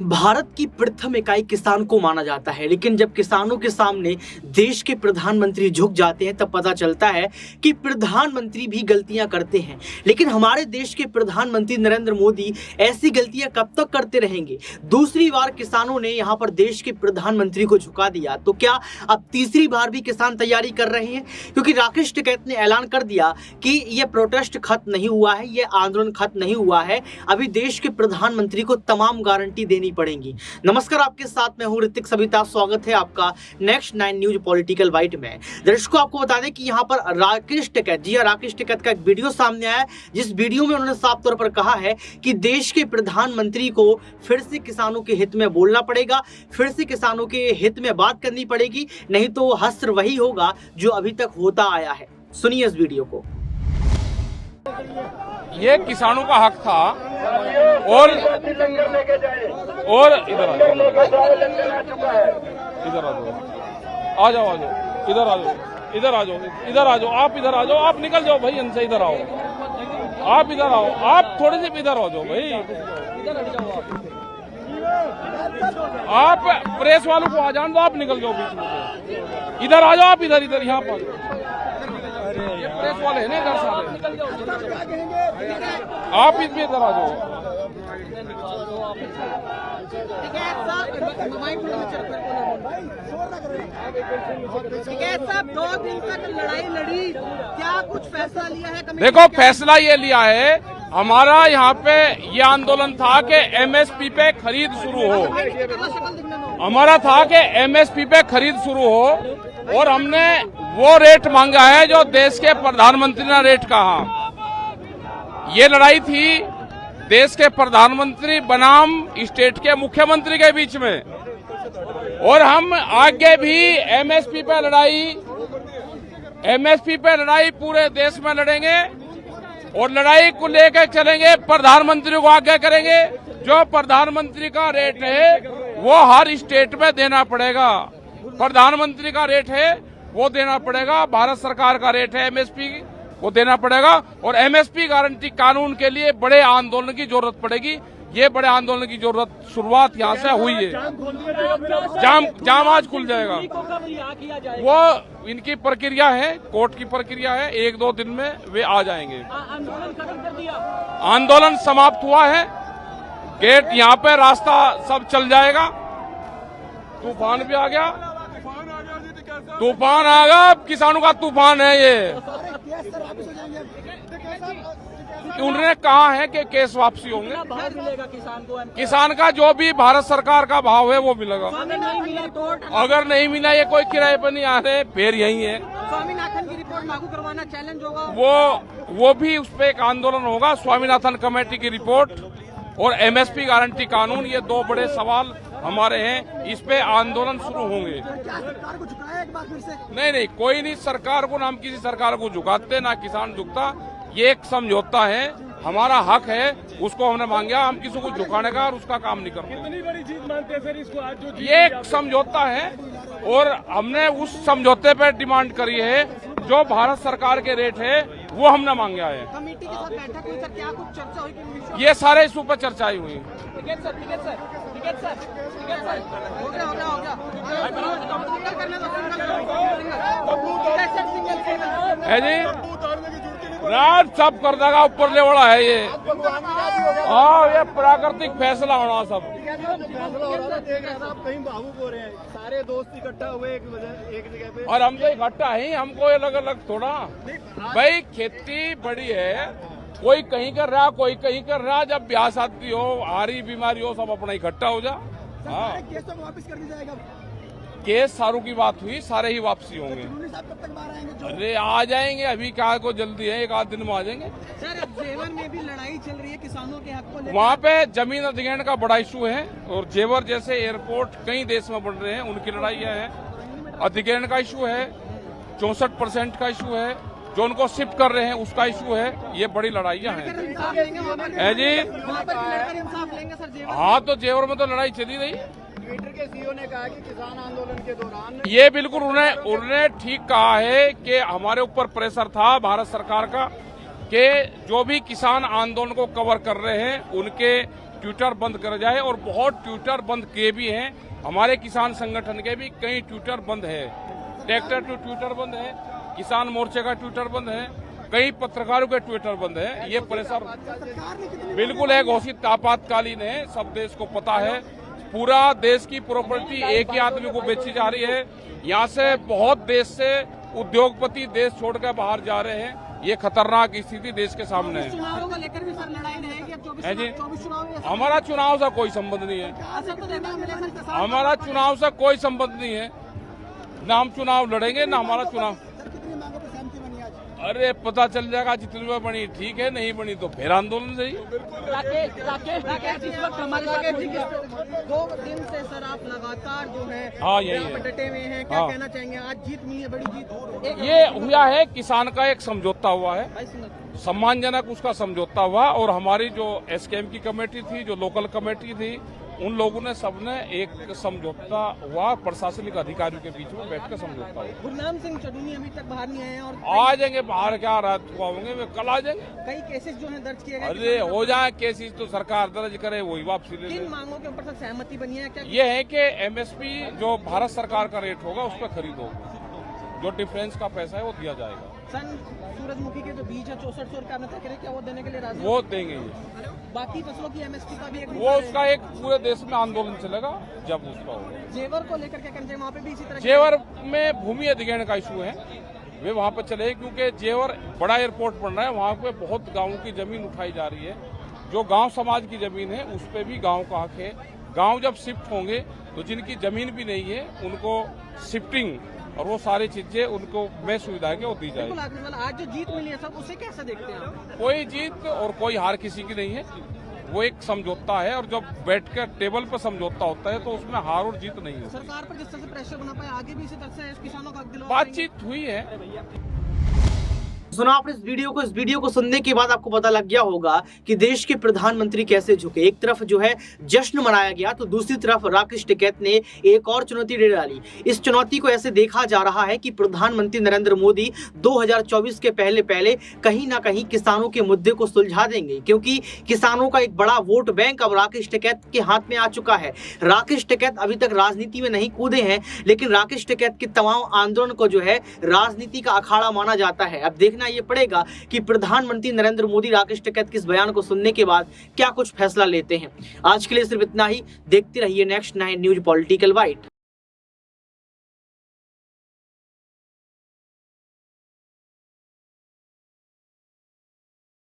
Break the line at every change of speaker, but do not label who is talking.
भारत की प्रथम इकाई किसान को माना जाता है, लेकिन जब किसानों के सामने देश के प्रधानमंत्री झुक जाते हैं तब पता चलता है कि प्रधानमंत्री भी गलतियां करते हैं। लेकिन हमारे देश के प्रधानमंत्री नरेंद्र मोदी ऐसी गलतियां कब तक करते रहेंगे? दूसरी बार किसानों ने यहां पर देश के प्रधानमंत्री को झुका दिया, तो क्या अब तीसरी बार भी किसान तैयारी कर रहे हैं? क्योंकि राकेश टिकैत ने ऐलान कर दिया कि यह प्रोटेस्ट खत्म नहीं हुआ है, यह आंदोलन खत्म नहीं हुआ है, अभी देश के प्रधानमंत्री को तमाम गारंटी देनी पड़ेंगी। नमस्कार, आपके साथ मैं हूं ऋतिक सविता। स्वागत है आपका नेक्स्ट 9 न्यूज पॉलिटिकल बाइट में। दर्शकों, आपको बता दें कि यहां पर राकेश टिकैत, जी हां, राकेश टिकैत का एक वीडियो सामने आया है, जिस वीडियो में उन्होंने साफ तौर पर कहा है कि देश के प्रधानमंत्री को फिर से किसानों के हित में बोलना पड़ेगा, फिर से किसानों के हित में बात करनी पड़ेगी, नहीं तो हश्र वही होगा जो अभी तक होता आया है। सुनिए इस वीडियो को।
ये किसानों का हक था और इधर आ जाओ इधर आ जाओ आप इधर आ जाओ, आप निकल जाओ भाई, इनसे इधर आओ, आप इधर आओ, आप थोड़े से इधर आ जाओ भाई, आप प्रेस वालों को आ जान दो, आप निकल जाओ बीच में, इधर आ जाओ, आप इधर यहाँ पर आ जाओ, ये प्रेस वाले हैं ना इधर सारे, आप इसमें इधर आ जाओ।
साहब 2 दिन तक लड़ाई लड़ी, क्या कुछ फैसला लिया है?
देखो, फैसला ये लिया है, हमारा यहाँ पे ये आंदोलन था कि एमएसपी पे खरीद शुरू हो, हमारा था कि एमएसपी पे खरीद शुरू हो, और हमने वो रेट मांगा है जो देश के प्रधानमंत्री ने रेट कहा। ये लड़ाई थी देश के प्रधानमंत्री बनाम स्टेट के मुख्यमंत्री के बीच में, और हम आगे भी एमएसपी पे लड़ाई पूरे देश में लड़ेंगे, और लड़ाई को लेकर चलेंगे, प्रधानमंत्री को आगे करेंगे। जो प्रधानमंत्री का रेट है वो हर स्टेट में देना पड़ेगा, प्रधानमंत्री का रेट है वो देना पड़ेगा, भारत सरकार का रेट है एमएसपी वो देना पड़ेगा, और एमएसपी गारंटी कानून के लिए बड़े आंदोलन की जरूरत पड़ेगी। ये बड़े आंदोलन की जरूरत शुरुआत यहाँ से हुई है। जाम आज खुल जाएगा, वो इनकी प्रक्रिया है, कोर्ट की प्रक्रिया है, 1-2 दिन में वे आ जाएंगे। आंदोलन समाप्त हुआ है, गेट यहाँ पे रास्ता सब चल जाएगा। तूफान भी आ गया, तूफान आ गया, किसानों का तूफान है ये। उन्होंने कहा है कि केस वापसी होंगे, किसान का जो भी भारत सरकार का भाव है वो मिलेगा। अगर नहीं मिला, ये कोई किराए पर नहीं आ रहे, फिर यही है।
स्वामीनाथन की रिपोर्ट लागू करवाना चैलेंज होगा,
वो भी उस पर एक आंदोलन होगा। स्वामीनाथन कमेटी की रिपोर्ट और एमएसपी गारंटी कानून, ये 2 बड़े सवाल हमारे हैं, इस पे आंदोलन शुरू होंगे। नहीं, कोई नहीं, सरकार को, नाम किसी सरकार को झुकाते ना किसान झुकता, ये एक समझौता है, हमारा हक है, उसको हमने मांगा, हम किसी को झुकाने का और उसका काम नहीं करते।
कितनी बड़ी जीत मानते हैं सर इसको आज जो
ये एक समझौता है, और हमने उस समझौते पे डिमांड करी है, जो भारत सरकार के रेट है वो हमने मांगा है।
कमेटी के साथ बैठक हुई सर, क्या कुछ चर्चा हुई?
ये सारे इस ऊपर चर्चा हुई। है जी, रात सब कर देगा, ऊपर ले वाला है ये। हाँ, ये प्राकृतिक फैसला होना सब।
कहीं भावुक हो रहे हैं, सारे दोस्त इकट्ठा हुए एक जगह पे,
और हम तो इकट्ठा ही, हमको अलग अलग थोड़ा। भाई, खेती बड़ी है, कोई कहीं कर रहा, कोई कहीं कर रहा। जब ब्याह शादी हो, हारी बीमारी हो, सब अपना इकट्ठा हो जा। हाँ,
केस तो वापस कर दिया जाएगा।
केस सारों की बात हुई, सारे ही वापसी होंगे। अरे आ जाएंगे, अभी क्या को जल्दी है, 1 आध दिन में आ जाएंगे।
सर, अब जेवर में भी लड़ाई चल रही है किसानों के हक को लेकर।
वहाँ पे जमीन अधिग्रहण का बड़ा इशू है, और जेवर जैसे एयरपोर्ट कई देश में बन रहे हैं, उनकी लड़ाइयाँ हैं। अधिग्रहण का इशू है, 64% का इशू है, जो उनको शिफ्ट कर रहे हैं उसका इशू है। ये बड़ी लड़ाइयाँ हैं है जी। हाँ, तो जेवर में तो लड़ाई चली रही।
ट्विटर के सीईओ ने कहा कि किसान आंदोलन के दौरान
ये बिल्कुल उन्होंने ठीक कहा है कि हमारे ऊपर प्रेशर था भारत सरकार का कि जो भी किसान आंदोलन को कवर कर रहे हैं उनके ट्विटर बंद कर जाए, और बहुत ट्विटर बंद किए भी हैं। हमारे किसान संगठन के भी कई ट्विटर बंद है, ट्रैक्टर टू ट्विटर बंद है, किसान मोर्चे का ट्विटर बंद है, कई पत्रकारों के ट्विटर बंद है। ये प्रेशर बिल्कुल है, घोषित आपातकालीन है, सब देश को पता है। पूरा देश की प्रॉपर्टी एक ही आदमी को बेची जा रही है। यहाँ से बहुत देश से उद्योगपति देश छोड़कर बाहर जा रहे हैं। ये खतरनाक स्थिति देश के सामने है।
चुनावों को लेकर भी सर लड़ाई रहेगी अब 24
है जी।
24 चुनाव में
हमारा चुनाव से कोई संबंध नहीं है,
असर तो देखने को मिलेगा सर किसान
हमारा चुनाव से कोई संबंध नहीं है। ना हम चुनाव लड़ेंगे ना हमारा चुनाव।
कितनी मांगों पर सहमति बनी आज?
अरे पता चल जाएगा, जितनी में बनी ठीक है, नहीं बनी तो फिर आंदोलन सही।
राकेश इस वक्त हमारे साथ 2 दिन से सर आप लगातार जो है
हाँ, यही
यहाँ
है।
पर डटे हुए हैं, क्या
हाँ।
कहना चाहेंगे? आज जीत मिली है, बड़ी जीत।
ये हुआ है, किसान का एक समझौता हुआ है,
भाई सुनो।
सम्मानजनक उसका समझौता हुआ। और हमारी जो एसकेएम की कमेटी थी, जो लोकल कमेटी थी, उन लोगों ने सबने एक समझौता हुआ, प्रशासनिक अधिकारियों के बीच में बैठकर समझौता हुआ।
गुरनाम सिंह चडूनी अभी तक बाहर नहीं आए हैं और
आ जाएंगे बाहर, क्या रात को होंगे, वे कल आ जाएंगे।
कई केसेस जो हैं दर्ज किए गए।
अरे हो जाए केसेस तो सरकार दर्ज करे, वही वापसी ले
किन
ले।
मांगों के ऊपर सर सहमति बनी है? क्या
ये है कि एमएसपी जो भारत सरकार का रेट होगा उस पर खरीदो, जो डिफरेंस का पैसा है वो दिया जाएगा।
सन सूरजमुखी के जो बीज है 6400 रुपये आपने तय करे, क्या वो देने के लिए राजी?
वो देंगे ये,
बाकी फसलों की एमएसपी का भी एक
वो उसका एक पूरे देश में आंदोलन चलेगा जब उसका होगा।
जेवर को लेकर क्या कहना चाहिए? वहाँ पे भी इसी तरह
जेवर में भूमि अधिग्रहण का इशू है, वे वहाँ पर चले, क्योंकि जेवर बड़ा एयरपोर्ट बन रहा है, वहाँ पे बहुत गाँवों की जमीन उठाई जा रही है। जो गांव समाज की जमीन है उस पे भी गांव का हक है। गांव जब शिफ्ट होंगे तो जिनकी जमीन भी नहीं है उनको शिफ्टिंग और वो सारी चीजें उनको में सुविधा के वो दी जाएगी।
बिल्कुल आखिरी वाला, आज जो जीत मिली है सब उसे कैसे देखते हैं आप?
कोई जीत और कोई हार किसी की नहीं है, वो एक समझौता है, और जब बैठकर टेबल पर समझौता होता है तो उसमें हार और जीत नहीं है।
सरकार पर जिस तरह से प्रेशर बना पाए आगे भी इसी तरह से किसानों का हक दिलवा
बातचीत हुई है।
सुना आपने इस वीडियो को सुनने के बाद आपको पता लग गया होगा कि देश के प्रधानमंत्री कैसे झुके। एक तरफ जो है जश्न मनाया गया तो दूसरी तरफ राकेश टिकैत ने एक और चुनौती दे डाली। इस चुनौती को ऐसे देखा जा रहा है कि प्रधानमंत्री नरेंद्र मोदी 2024 के पहले कहीं ना कहीं किसानों के मुद्दे को सुलझा देंगे, क्योंकि किसानों का एक बड़ा वोट बैंक अब राकेश टिकैत के हाथ में आ चुका है। राकेश टिकैत अभी तक राजनीति में नहीं कूदे हैं, लेकिन राकेश टिकैत के तमाम आंदोलन को जो है राजनीति का अखाड़ा माना जाता है। अब देखना ये पड़ेगा कि प्रधानमंत्री नरेंद्र मोदी राकेश टिकैत के इस बयान को सुनने के बाद क्या कुछ फैसला लेते हैं। आज के लिए सिर्फ इतना ही। देखते रहिए नेक्स्ट 9 न्यूज पॉलिटिकल वाइट।